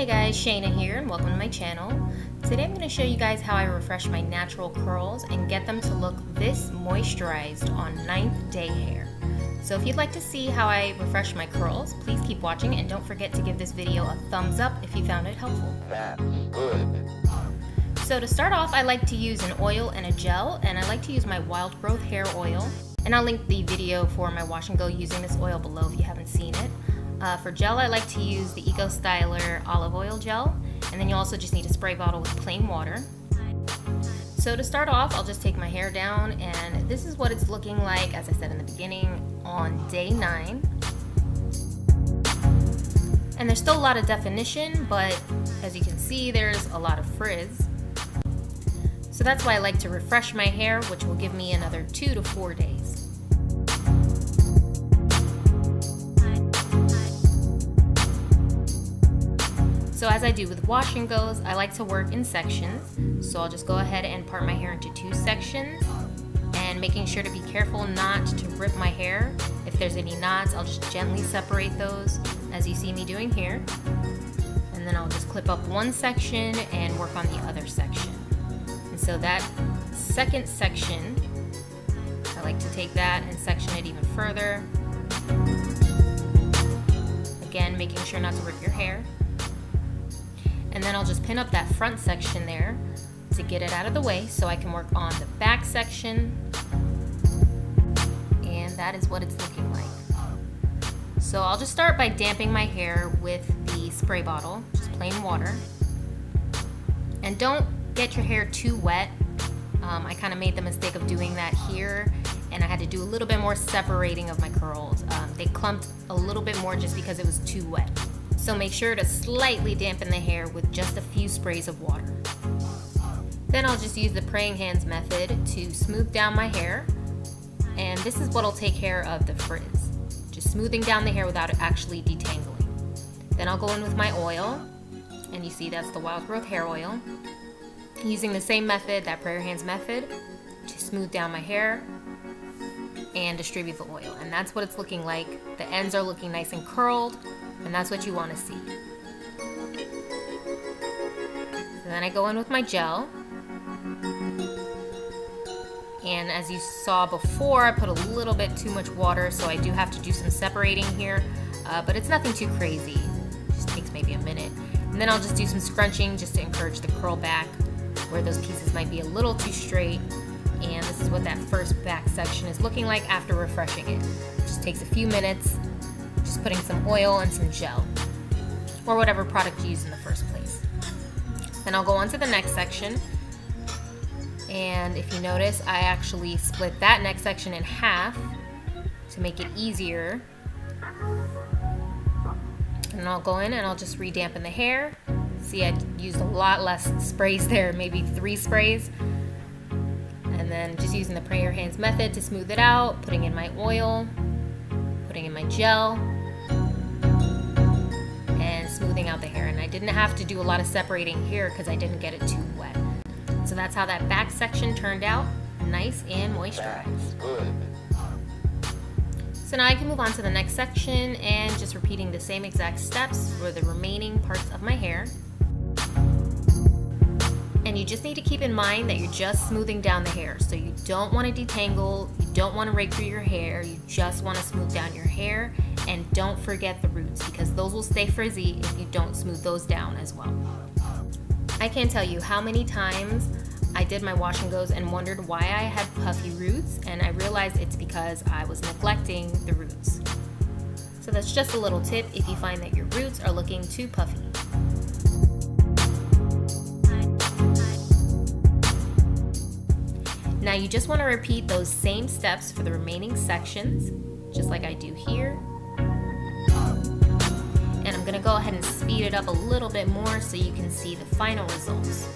guys, Shayna here and welcome to my channel. Today I'm going to show you guys how I refresh my natural curls and get them to look this moisturized on 9th day hair. So if you'd like to see how I refresh my curls, please keep watching and don't forget to give this video a thumbs up if you found it helpful. That's good. So to start off, I like to use an oil and a gel, and I like to use my Wild Growth Hair Oil. And I'll link the video for my wash and go using this oil below if you haven't seen it. For gel, I like to use the Eco Styler olive oil gel, and then you also just need a spray bottle with plain water. So to start off, I'll just take my hair down, and this is what it's looking like, as I said in the beginning, on day 9. And there's still a lot of definition, but as you can see, there's a lot of frizz. So that's why I like to refresh my hair, which will give me another 2 to 4 days. So as I do with wash and goes, I like to work in sections. So I'll just go ahead and part my hair into 2 sections, and making sure to be careful not to rip my hair. If there's any knots, I'll just gently separate those, as you see me doing here. And then I'll just clip up one section and work on the other section. And so that second section, I like to take that and section it even further. Again, making sure not to rip your hair. And then I'll just pin up that front section there to get it out of the way so I can work on the back section. And that is what it's looking like. So I'll just start by damping my hair with the spray bottle, just plain water. And don't get your hair too wet. I kind of made the mistake of doing that here, and I had to do a little bit more separating of my curls. They clumped a little bit more just because it was too wet. So make sure to slightly dampen the hair with just a few sprays of water. Then I'll just use the praying hands method to smooth down my hair. And this is what'll take care of the frizz. Just smoothing down the hair without it actually detangling. Then I'll go in with my oil, and you see that's the Wild Growth Hair Oil. Using the same method, that prayer hands method, to smooth down my hair and distribute the oil. And that's what it's looking like. The ends are looking nice and curled, and that's what you want to see. So then I go in with my gel. And as you saw before, I put a little bit too much water, so I do have to do some separating here, but it's nothing too crazy. It just takes maybe a minute. And then I'll just do some scrunching just to encourage the curl back where those pieces might be a little too straight. And this is what that first back section is looking like after refreshing it. It just takes a few minutes, just putting some oil and some gel, or whatever product you use in the first place. Then I'll go on to the next section. And if you notice, I actually split that next section in half to make it easier. And I'll go in and I'll just re-dampen the hair. See, I used a lot less sprays there, maybe 3 sprays. And then just using the prayer hands method to smooth it out, putting in my oil, putting in my gel, and smoothing out the hair. And I didn't have to do a lot of separating here because I didn't get it too wet. So that's how that back section turned out, nice and moisturized. That's good. So now I can move on to the next section and just repeating the same exact steps for the remaining parts of my hair. And you just need to keep in mind that you're just smoothing down the hair. So you don't want to detangle, you don't want to rake through your hair, you just want to smooth down your hair. And don't forget the roots, because those will stay frizzy if you don't smooth those down as well. I can't tell you how many times I did my wash and goes and wondered why I had puffy roots, and I realized it's because I was neglecting the roots. So that's just a little tip if you find that your roots are looking too puffy. Now you just want to repeat those same steps for the remaining sections, just like I do here. And I'm going to go ahead and speed it up a little bit more so you can see the final results.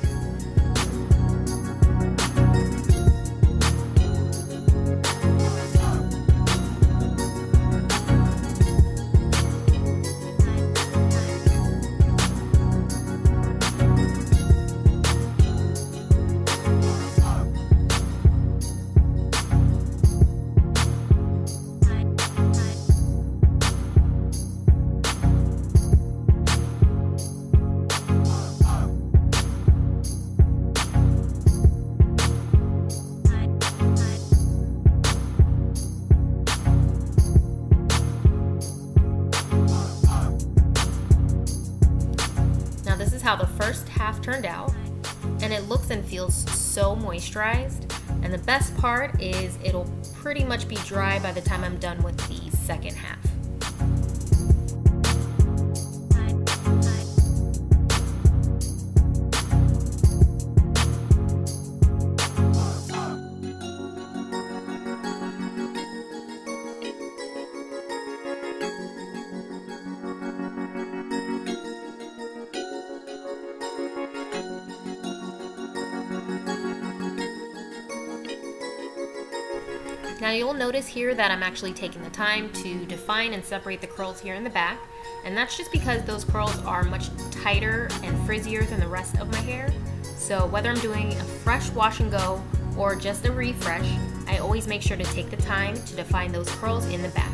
turned out, and it looks and feels so moisturized. And the best part is it'll pretty much be dry by the time I'm done with the second half. Now you'll notice here that I'm actually taking the time to define and separate the curls here in the back, and that's just because those curls are much tighter and frizzier than the rest of my hair. So whether I'm doing a fresh wash and go or just a refresh, I always make sure to take the time to define those curls in the back.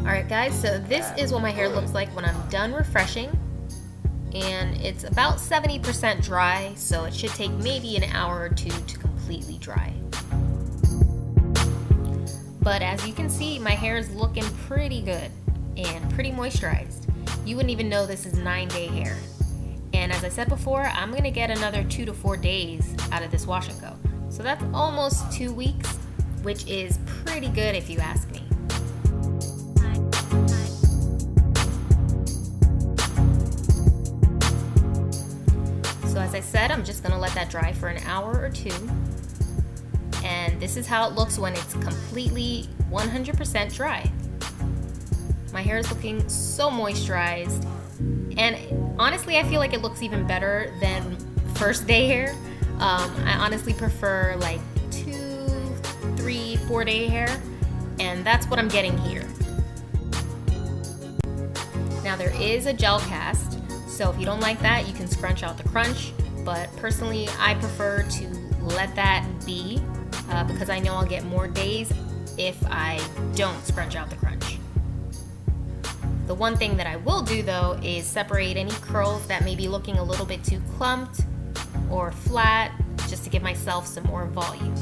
Alright guys, so this is what my hair looks like when I'm done refreshing, and it's about 70% dry, so it should take maybe an hour or two to completely dry. But as you can see, my hair is looking pretty good and pretty moisturized. You wouldn't even know this is 9-day hair. And as I said before, I'm going to get another 2 to 4 days out of this wash and go. So that's almost 2 weeks, which is pretty good if you ask me. So as I said, I'm just going to let that dry for an hour or two. And this is how it looks when it's completely 100% dry. My hair is looking so moisturized. And honestly, I feel like it looks even better than first day hair. I honestly prefer like 2, 3, 4 day hair. And that's what I'm getting here. Now there is a gel cast. So if you don't like that, you can scrunch out the crunch, but personally I prefer to let that be because I know I'll get more days if I don't scrunch out the crunch. The one thing that I will do though is separate any curls that may be looking a little bit too clumped or flat, just to give myself some more volume.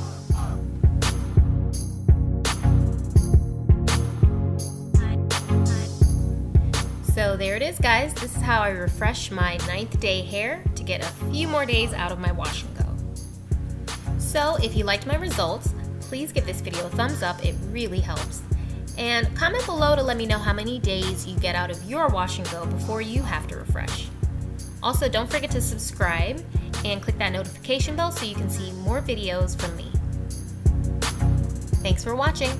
So there it is guys, this is how I refresh my 9th day hair to get a few more days out of my wash and go. So if you liked my results, please give this video a thumbs up, it really helps. And comment below to let me know how many days you get out of your wash and go before you have to refresh. Also don't forget to subscribe and click that notification bell so you can see more videos from me. Thanks for watching.